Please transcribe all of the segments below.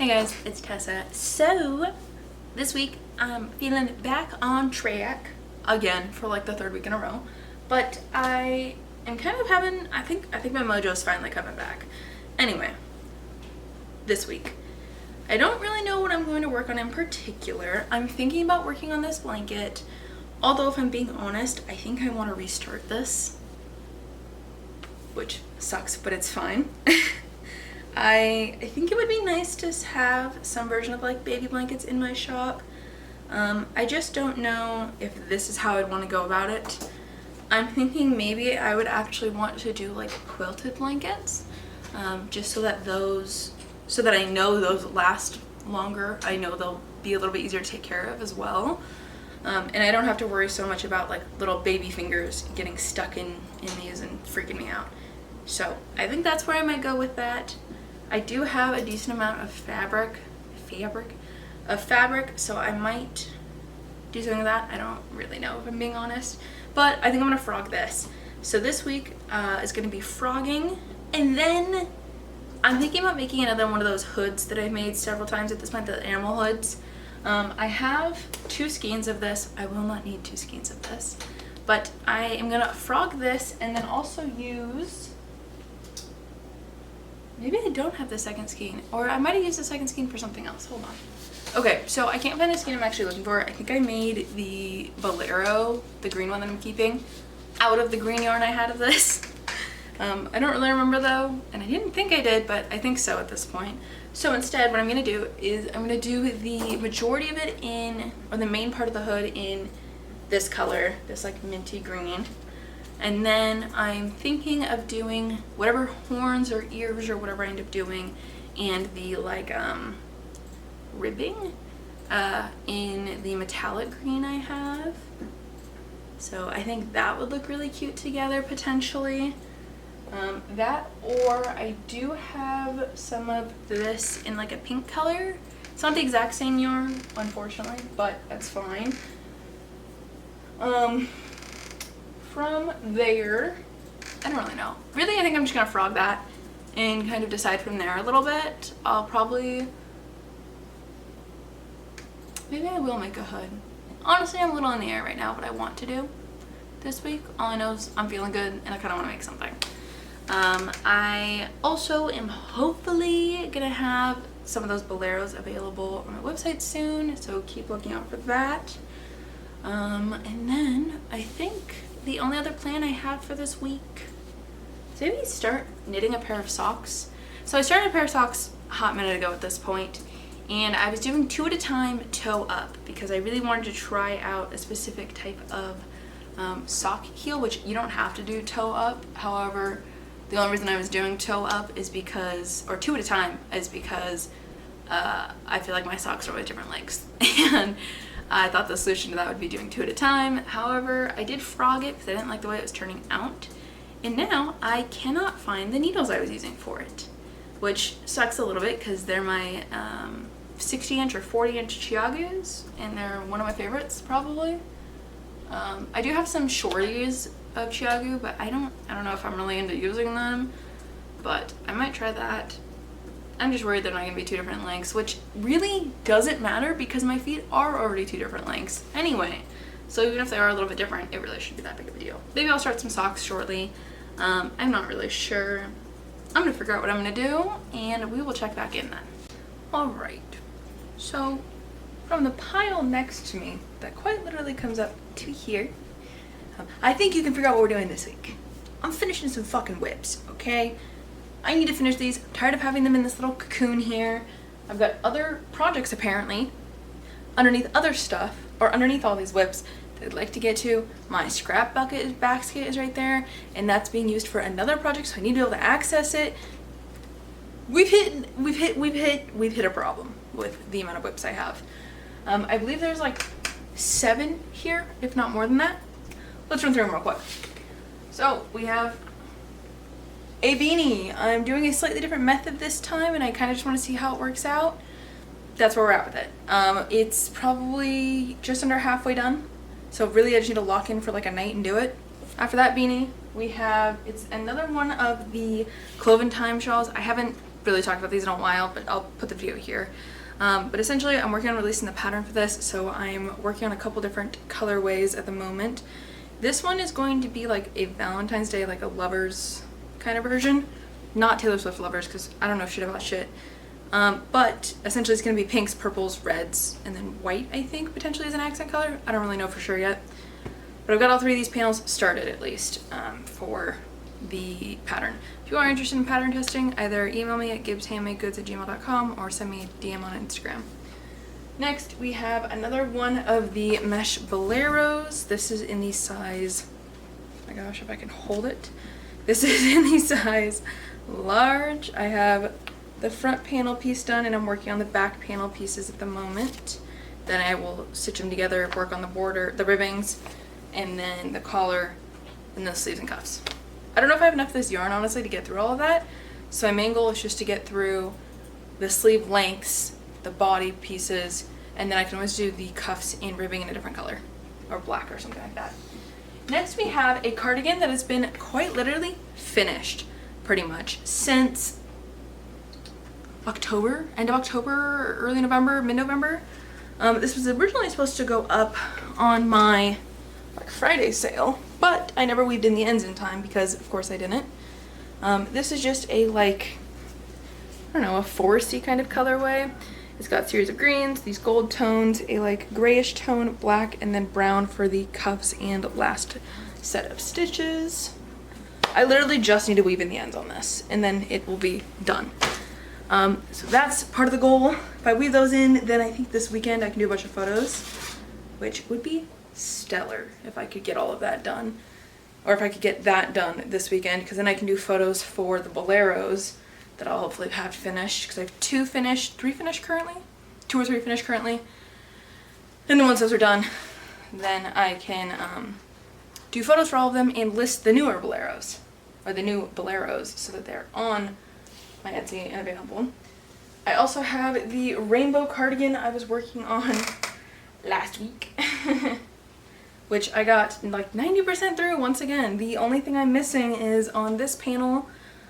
Hey guys, it's Tessa. So, this week I'm feeling back on track again for like the third week in a row. But I am kind of having, I think my mojo's finally coming back. Anyway, this week. I don't really know what I'm going to work on in particular. I'm thinking about working on this blanket. Although if I'm being honest, I think I want to restart this. Which sucks, but it's fine. I think it would be nice to have some version of like baby blankets in my shop. I just don't know if this is how I'd want to go about it. I'm thinking maybe I would actually want to do like quilted blankets, just so that I know those last longer. I know they'll be a little bit easier to take care of as well. And I don't have to worry so much about like little baby fingers getting stuck in these and freaking me out. So I think that's where I might go with that. I do have a decent amount of fabric, so I might do something like that. I don't really know if I'm being honest, but I think I'm gonna frog this. So this week is gonna be frogging, and then I'm thinking about making another one of those hoods that I've made several times at this point, the animal hoods. I have 2 skeins of this. I will not need 2 skeins of this, but I am gonna frog this and then also use, maybe I don't have the second skein, or I might have used the second skein for something else. Hold on. Okay, so I can't find the skein I'm actually looking for. I think I made the bolero, the green one that I'm keeping, out of the green yarn I had of this. I don't really remember though, and I didn't think I did, but I think so at this point. So instead, what I'm going to do is I'm going to do the majority of it in, or the main part of the hood in this color, this like minty green. And then I'm thinking of doing whatever horns or ears or whatever I end up doing, and the like ribbing in the metallic green I have. So I think that would look really cute together potentially. That, or I do have some of this in like a pink color. It's not the exact same yarn, unfortunately, but that's fine. From there, I don't really know. Really, I think I'm just gonna frog that and kind of decide from there a little bit. I'll probably, maybe I will make a hood. Honestly, I'm a little in the air right now what I want to do this week. All I know is I'm feeling good and I kind of want to make something. I also am hopefully gonna have some of those boleros available on my website soon, so keep looking out for that. And then I think the only other plan I have for this week is maybe start knitting a pair of socks. So I started a pair of socks a hot minute ago at this point, and I was doing 2 at a time toe up because I really wanted to try out a specific type of sock heel, which you don't have to do toe up. However, the only reason I was doing toe up is because, or 2 at a time, is because I feel like my socks are always different lengths. And I thought the solution to that would be doing 2 at a time. However, I did frog it because I didn't like the way it was turning out. And now I cannot find the needles I was using for it, which sucks a little bit because they're my 60-inch or 40-inch Chiagus, and they're one of my favorites probably. I do have some shorties of Chiagu, but I don't know if I'm really into using them, but I might try that. I'm just worried they're not gonna be 2 different lengths, which really doesn't matter because my feet are already 2 different lengths anyway. So even if they are a little bit different, it really shouldn't be that big of a deal. Maybe I'll start some socks shortly. I'm not really sure. I'm gonna figure out what I'm gonna do, and we will check back in then. All right, so from the pile next to me that quite literally comes up to here, I think you can figure out what we're doing this week. I'm finishing some fucking whips, okay? I need to finish these. I'm tired of having them in this little cocoon here. I've got other projects apparently underneath other stuff, or underneath all these whips that I'd like to get to. My scrap bucket basket is right there, and that's being used for another project, so I need to be able to access it. We've hit a problem with the amount of whips I have. I believe there's like 7 here, if not more than that. Let's run through them real quick. So we have a beanie. I'm doing a slightly different method this time, and I kind of just want to see how it works out. That's where we're at with it. It's probably just under halfway done, so really I just need to lock in for like a night and do it. After that beanie, we have, it's another one of the Cloven Time shawls. I haven't really talked about these in a while, but I'll put the video here. But essentially I'm working on releasing the pattern for this, so I'm working on a couple different colorways at the moment. This one is going to be like a Valentine's Day, like a lovers kind of version. Not Taylor Swift lovers, because I don't know shit about shit. But essentially it's going to be pinks, purples, reds, and then white, I think, potentially as an accent color. I don't really know for sure yet. But I've got all 3 of these panels started, at least, for the pattern. If you are interested in pattern testing, either email me at gibbshandmadegoods@gmail.com or send me a DM on Instagram. Next, we have another one of the mesh boleros. This is in the size, oh my gosh, if I can hold it. This is in the size large. I have the front panel piece done, and I'm working on the back panel pieces at the moment. Then I will stitch them together, work on the border, the ribbings, and then the collar, and the sleeves and cuffs. I don't know if I have enough of this yarn, honestly, to get through all of that. So my main goal is just to get through the sleeve lengths, the body pieces, and then I can always do the cuffs and ribbing in a different color, or black or something like that. Next we have a cardigan that has been quite literally finished, pretty much, since October, end of October, early November, mid-November. This was originally supposed to go up on my Black Friday sale, but I never weaved in the ends in time because of course I didn't. This is just a like, I don't know, a foresty kind of colorway. It's got a series of greens, these gold tones, a like grayish tone, black, and then brown for the cuffs and last set of stitches. I literally just need to weave in the ends on this and then it will be done. So that's part of the goal. If I weave those in, then I think this weekend I can do a bunch of photos, which would be stellar if I could get all of that done, or if I could get that done this weekend, because then I can do photos for the boleros that I'll hopefully have finished, because I have 2 or 3 finished currently, and then once those are done, then I can do photos for all of them and list the newer boleros, or the new boleros, so that they're on my Etsy and available. I also have the rainbow cardigan I was working on last week. Which I got like 90% through once again. The only thing I'm missing is on this panel,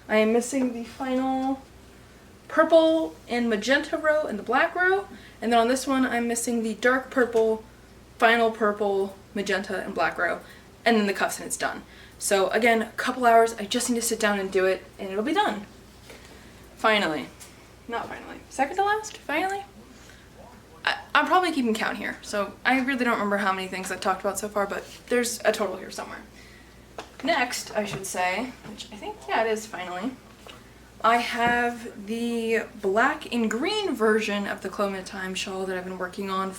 I am missing the final purple and magenta row and the black row. And then on this one, I'm missing the dark purple, final purple, magenta, and black row. And then the cuffs, and it's done. So again, a couple hours, I just need to sit down and do it, and it'll be done. Finally. Not finally. Second to last? Finally? I'm probably keeping count here, so I really don't remember how many things I've talked about so far, but there's a total here somewhere. Next, I should say, which I think, yeah, it is finally, I have the black and green version of the Clomid Time shawl that I've been working on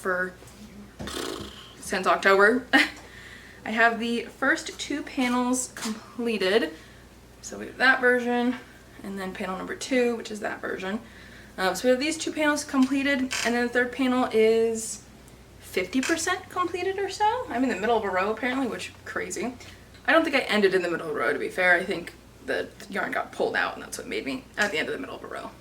since October. I have the first 2 panels completed, so we have that version, and then panel number 2, which is that version. So we have these 2 panels completed, and then the third panel is 50% completed or so. I'm in the middle of a row apparently, which is crazy. I don't think I ended in the middle of a row, to be fair. I think the yarn got pulled out, and that's what made me at the end of the middle of a row.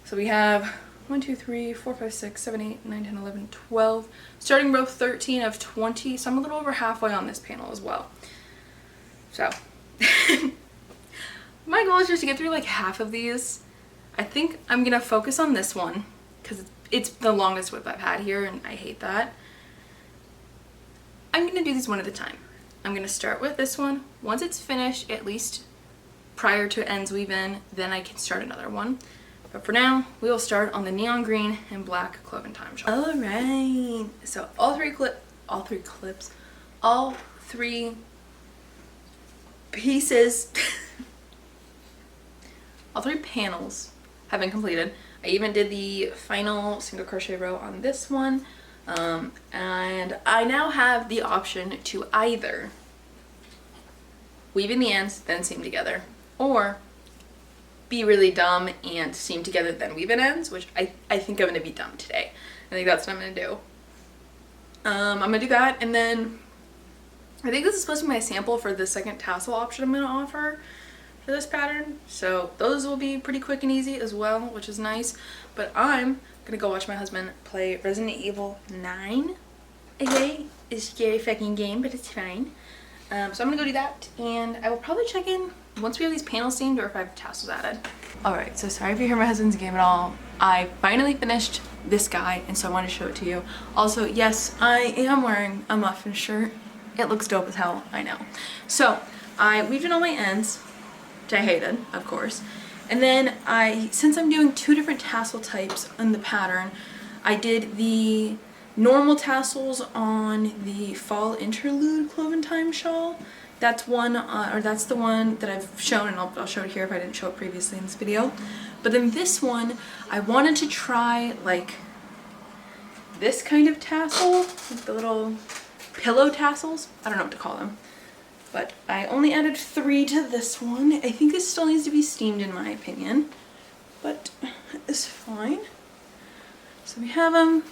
So we have 1, 2, 3, 4, 5, 6, 7, 8, 9, 10, 11, 12. Starting row 13 of 20, so I'm a little over halfway on this panel as well. So, my goal is just to get through like half of these. I think I'm gonna focus on this one because it's the longest whip I've had here and I hate that. I'm gonna do these one at a time. I'm gonna start with this one. Once it's finished, at least prior to ends weave in, then I can start another one. But for now, we will start on the neon green and black Clomid Time shawl. All right, so all three pieces, all 3 panels have been completed. I even did the final single crochet row on this one, and I now have the option to either weave in the ends then seam together, or be really dumb and seam together then weave in ends, which I think I'm gonna be dumb today. I think that's what I'm gonna do. I'm gonna do that, and then I think this is supposed to be my sample for the second tassel option I'm gonna offer for this pattern, so those will be pretty quick and easy as well, which is nice. But I'm gonna go watch my husband play Resident Evil 9. Okay, it's a scary fucking game, but it's fine. So I'm gonna go do that, and I will probably check in once we have these panels seamed or if I have tassels added. Alright, so sorry if you hear my husband's game at all. I finally finished this guy, and so I wanted to show it to you. Also, yes, I am wearing a muffin shirt. It looks dope as hell, I know. So, I weaved in all my ends, which I hated, of course. And then since I'm doing 2 different tassel types in the pattern, I did the normal tassels on the fall interlude Cloven shawl. That's one, or that's the one that I've shown, and I'll show it here if I didn't show it previously in this video. But then this one, I wanted to try like this kind of tassel, like the little pillow tassels. I don't know what to call them. But I only added 3 to this one. I think this still needs to be steamed in my opinion, but it's fine. So we have them.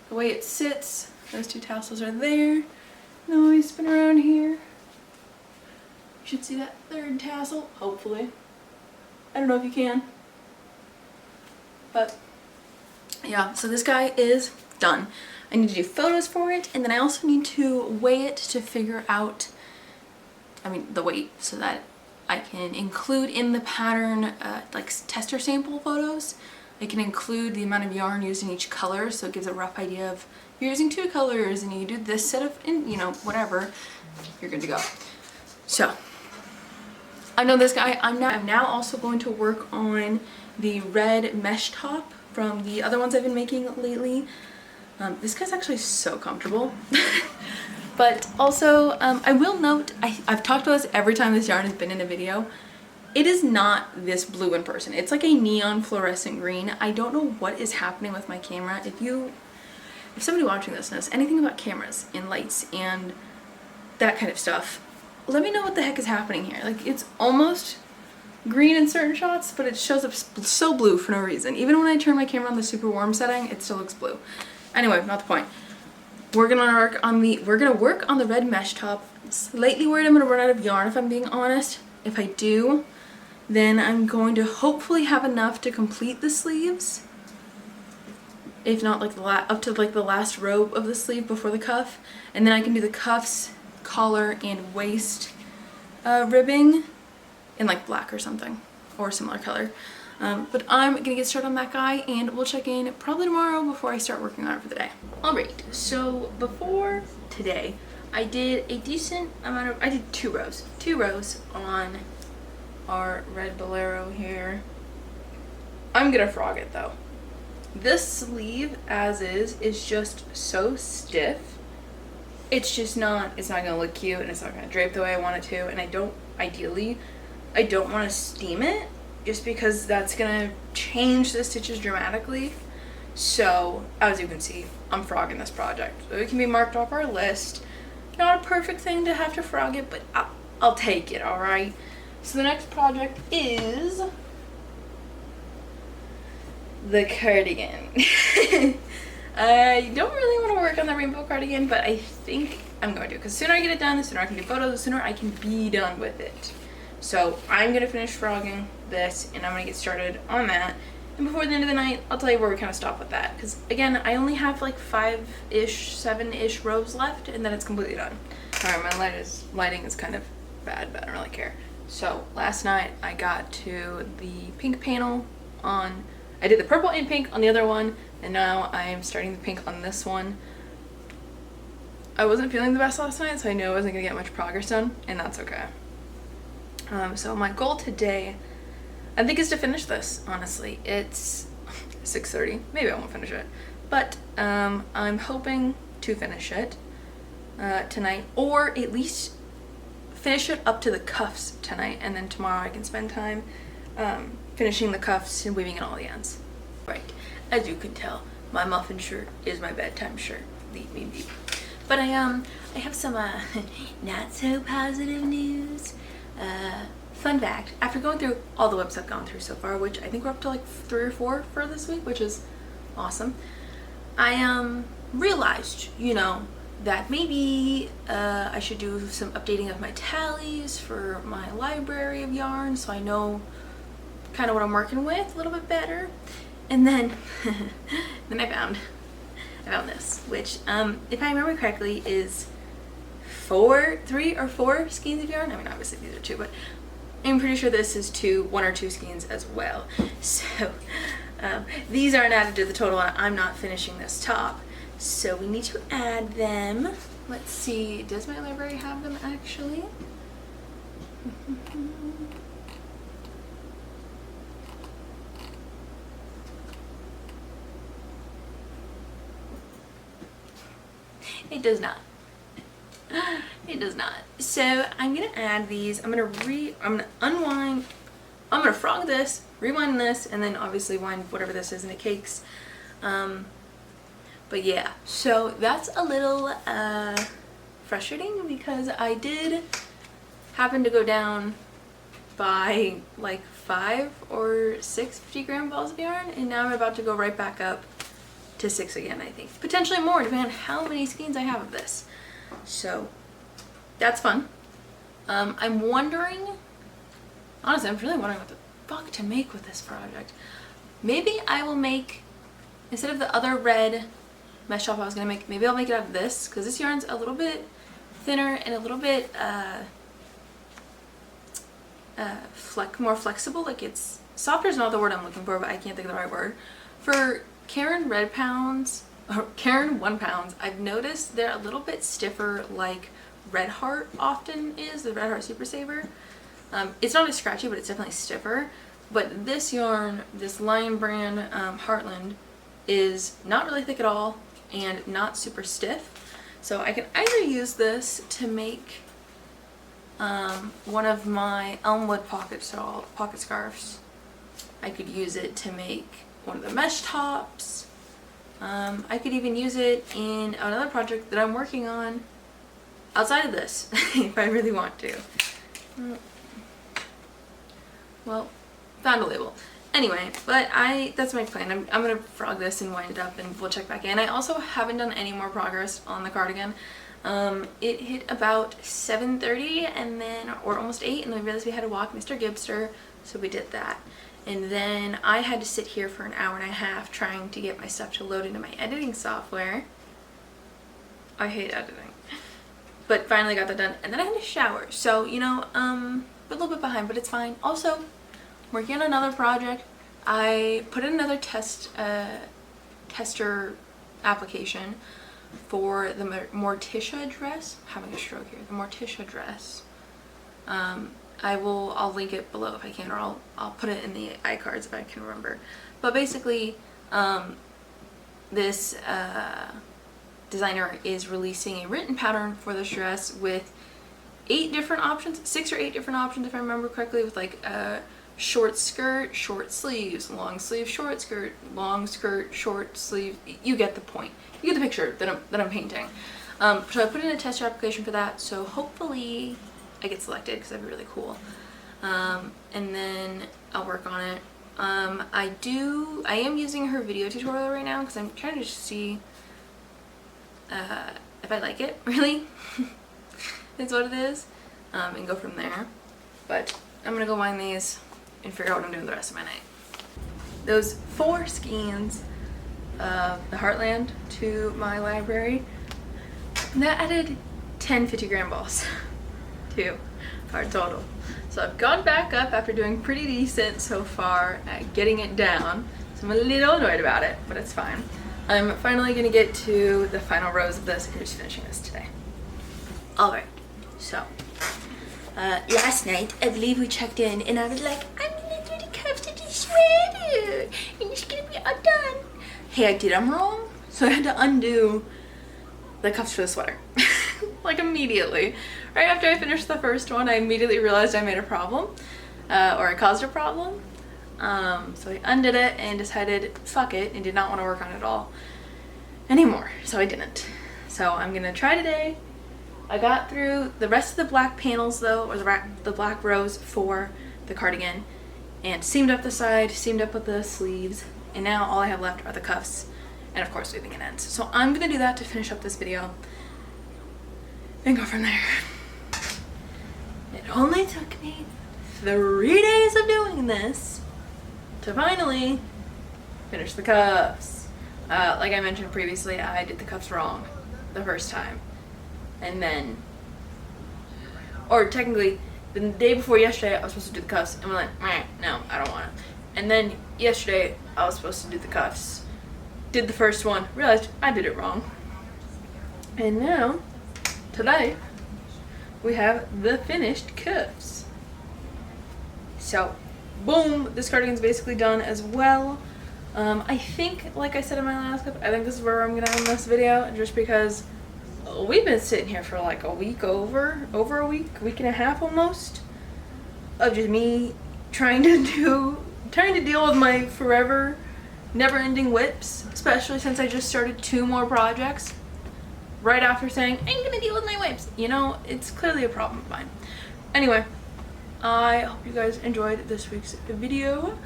The way it sits, those 2 tassels are there. Now we spin around here. You should see that 3rd tassel, hopefully. I don't know if you can. But yeah, so this guy is done. I need to do photos for it, and then I also need to weigh it to figure out, the weight, so that I can include in the pattern like tester sample photos. I can include the amount of yarn used in each color, so it gives a rough idea of if you're using 2 colors and you do this set of, whatever, you're good to go. So I know this guy. I'm now also going to work on the red mesh top from the other ones I've been making lately. This guy's actually so comfortable. But also, I will note, I've talked about this every time this yarn has been in a video. It is not this blue in person. It's like a neon fluorescent green. I don't know what is happening with my camera. If somebody watching this knows anything about cameras and lights and that kind of stuff, let me know what the heck is happening here. Like, it's almost green in certain shots, but it shows up so blue for no reason. Even when I turn my camera on the super warm setting, it still looks blue. Anyway, not the point. We're gonna work on the red mesh top. Slightly worried I'm gonna run out of yarn, if I'm being honest. If I do, then I'm going to hopefully have enough to complete the sleeves. If not, like up to like the last row of the sleeve before the cuff, and then I can do the cuffs, collar, and waist ribbing in like black or something, or a similar color. But I'm gonna get started on that guy, and we'll check in probably tomorrow before I start working on it for the day. Alright, so before today, I did a decent amount of, I did 2 rows on our red bolero here. I'm gonna frog it though. This sleeve, as is just so stiff. It's just not, it's not gonna look cute, and it's not gonna drape the way I want it to, and I don't want to steam it, just because that's gonna change the stitches dramatically. So, as you can see, I'm frogging this project. So it can be marked off our list. Not a perfect thing to have to frog it, but I'll take it, alright? So the next project is the cardigan. I don't really want to work on the rainbow cardigan, but I think I'm going to, because the sooner I get it done, the sooner I can do photos, the sooner I can be done with it. So I'm going to finish frogging this, and I'm going to get started on that. And before the end of the night, I'll tell you where we kind of stop with that. Because, again, I only have like 5-ish, 7-ish rows left, and then it's completely done. Alright, my lighting is kind of bad, but I don't really care. So, last night I got to the pink panel on, I did the purple and pink on the other one, and now I am starting the pink on this one. I wasn't feeling the best last night, so I knew I wasn't going to get much progress done, and that's okay. So my goal today, I think, is to finish this, honestly. It's 6:30. Maybe I won't finish it. But I'm hoping to finish it tonight, or at least finish it up to the cuffs tonight, and then tomorrow I can spend time finishing the cuffs and weaving in all the ends. Right, as you can tell, my muffin shirt is my bedtime shirt. Leave me be. But I have some not so positive news. Fun fact, after going through all the whips I've gone through so far, which I think we're up to like 3 or 4 for this week, which is awesome, I realized, that maybe I should do some updating of my tallies for my library of yarn, so I know kind of what I'm working with a little bit better. And then I found this, which if I remember correctly is 3 or 4 skeins of yarn. I mean, obviously these are 2, but I'm pretty sure this is one or two skeins as well. So these aren't added to the total, and I'm not finishing this top. So we need to add them. Let's see, does my library have them actually? It does not. It does not. So I'm gonna add these. I'm gonna unwind. I'm gonna frog this, rewind this, and then obviously wind whatever this is into cakes. But yeah, so that's a little frustrating because I did happen to go down by like 5 or 6 50-gram balls of yarn, and now I'm about to go right back up to 6 again, I think. Potentially more, depending on how many skeins I have of this. So that's fun. I'm wondering, honestly, I'm really wondering what the fuck to make with this project. Maybe I will make, instead of the other red mesh top I was gonna make, maybe I'll make it out of this, because this yarn's a little bit thinner and a little bit more flexible. Like, it's softer is not the word I'm looking for, but I can't think of the right word. For Caron Red Pounds, or Caron 1 pounds, I've noticed they're a little bit stiffer, like Red Heart often is, the Red Heart Super Saver. It's not as scratchy, but it's definitely stiffer. But this yarn, this Lion brand Heartland, is not really thick at all and not super stiff. So I can either use this to make one of my Elmwood pocket scarves. I could use it to make one of the mesh tops. I could even use it in another project that I'm working on outside of this if I really want to. Well, found a label. Anyway, but that's my plan. I'm gonna frog this and wind it up, and we'll check back in. I also haven't done any more progress on the cardigan. It hit about 7:30 and then, or almost 8, and we realized we had to walk Mr. Gibster, so we did that. And then I had to sit here for an hour and a half trying to get my stuff to load into my editing software. I hate editing. But finally got that done, and then I had to shower. So, you know, a little bit behind, but it's fine. Also, working on another project. I put in another tester application for the Morticia dress. I'm having a stroke here. The Morticia dress. I'll link it below if I can, or I'll put it in the iCards if I can remember. But basically, this designer is releasing a written pattern for this dress with 8 different options, 6 or 8 different options if I remember correctly, with like short skirt, short sleeves, long sleeve, short skirt, long skirt, short sleeve. You get the point. You get the picture that I'm painting. So I put in a tester application for that, so hopefully I get selected because that'd be really cool. And then I'll work on it. I am using her video tutorial right now because I'm trying to just see if I like it, really. Is what it is, and go from there. But I'm gonna go wind these and figure out what I'm doing the rest of my night. Those 4 skeins of the Heartland to my library, that added 10 50-gram balls to our total. So I've gone back up after doing pretty decent so far at getting it down. So I'm a little annoyed about it, but it's fine. I'm finally gonna get to the final rows of this and just finishing this today. Alright, so last night I believe we checked in and I was like, I'm gonna do the cuffs of the sweater and it's gonna be all done. Hey, I did them wrong, so I had to undo the cuffs for the sweater. Like immediately. Right after I finished the first one, I immediately realized I made a problem, or I caused a problem. So I undid it and decided, fuck it, and did not want to work on it at all anymore, so I didn't. So I'm gonna try today. I got through the rest of the black panels though, or the black rows for the cardigan, and seamed up the side, seamed up with the sleeves, and now all I have left are the cuffs, and of course weaving in ends. So I'm gonna do that to finish up this video, and go from there. It only took me 3 days of doing this to finally finish the cuffs. Like I mentioned previously, I did the cuffs wrong the first time. And then, or technically, The day before yesterday, I was supposed to do the cuffs, and we're like, no, I don't want it. And then yesterday, I was supposed to do the cuffs. Did the first one, realized I did it wrong. And now, today, we have the finished cuffs. So, boom, this cardigan's basically done as well. I think, like I said in my last clip, I think this is where I'm gonna end this video, just because we've been sitting here for like a week, over a week and a half almost, of just me trying to deal with my forever never-ending whips, especially since I just started 2 more projects right after saying I'm gonna deal with my whips. You know, it's clearly a problem of mine. Anyway, I hope you guys enjoyed this week's video.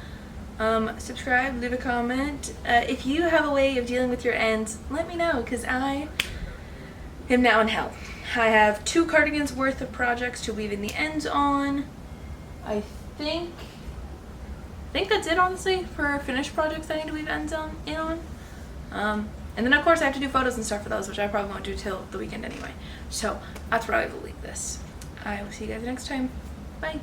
Subscribe, leave a comment. If you have a way of dealing with your ends, let me know, because I am now in hell. I have 2 cardigans worth of projects to weave in the ends on. I think that's it, honestly, for finished projects I need to weave ends on. And then of course I have to do photos and stuff for those, which I probably won't do till the weekend anyway. So that's where I will leave this. I will see you guys next time. Bye.